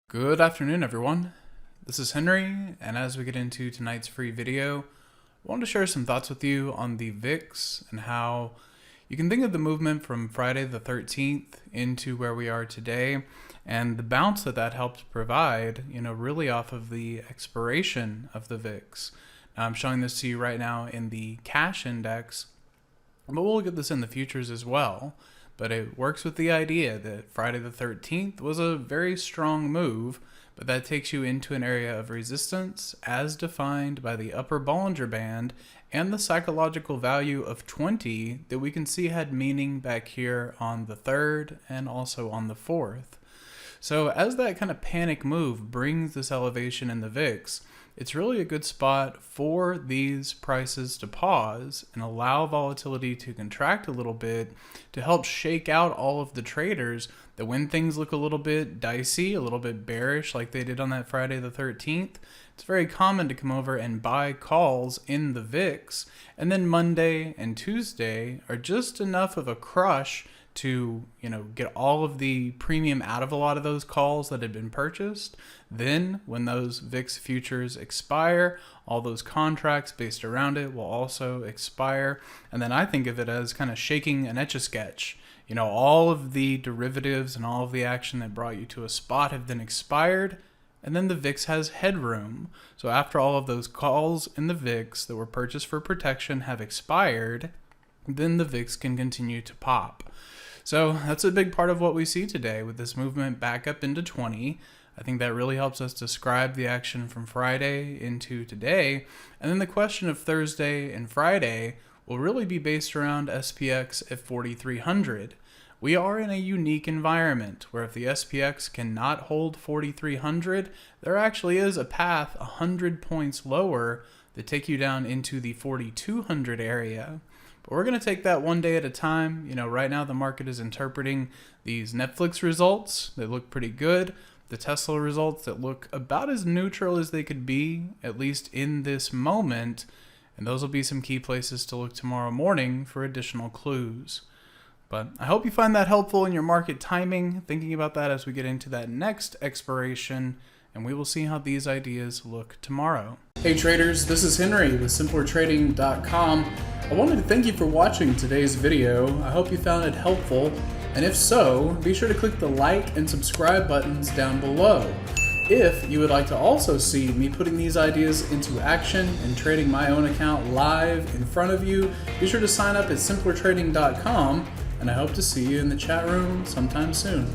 Good afternoon, everyone. This is Henry, and as we get into tonight's free video, I wanted to share some thoughts with you on the VIX and how you can think of the movement from Friday the 13th into where we are today and the bounce that helped provide, really off of the expiration of the VIX. Now, I'm showing this to you right now in the cash index, but we'll look at this in the futures as well. But it works with the idea that Friday the 13th was a very strong move, but that takes you into an area of resistance as defined by the upper Bollinger Band and the psychological value of 20 that we can see had meaning back here on the 3rd and also on the 4th. So as that kind of panic move brings this elevation in the VIX, it's really a good spot for these prices to pause and allow volatility to contract a little bit to help shake out all of the traders that when things look a little bit dicey, a little bit bearish like they did on that Friday the 13th, it's very common to come over and buy calls in the VIX, and then Monday and Tuesday are just enough of a crush to get all of the premium out of a lot of those calls that had been purchased. Then when those VIX futures expire, all those contracts based around it will also expire. And then I think of it as kind of shaking an Etch-a-Sketch. All of the derivatives and all of the action that brought you to a spot have then expired, and then the VIX has headroom. So after all of those calls in the VIX that were purchased for protection have expired, then the VIX can continue to pop. So that's a big part of what we see today with this movement back up into 20. I think that really helps us describe the action from Friday into today. And then the question of Thursday and Friday will really be based around SPX at 4,300. We are in a unique environment where if the SPX cannot hold 4,300, there actually is a path 100 points lower that take you down into the 4,200 area. But we're going to take that one day at a time. Right now the market is interpreting these Netflix results. They look pretty good. The Tesla results that look about as neutral as they could be, at least in this moment. And those will be some key places to look tomorrow morning for additional clues. But I hope you find that helpful in your market timing, thinking about that as we get into that next expiration, and we will see how these ideas look tomorrow. Hey traders, this is Henry with simplertrading.com. I wanted to thank you for watching today's video. I hope you found it helpful, and if so, be sure to click the like and subscribe buttons down below. If you would like to also see me putting these ideas into action and trading my own account live in front of you, be sure to sign up at simplertrading.com, and I hope to see you in the chat room sometime soon.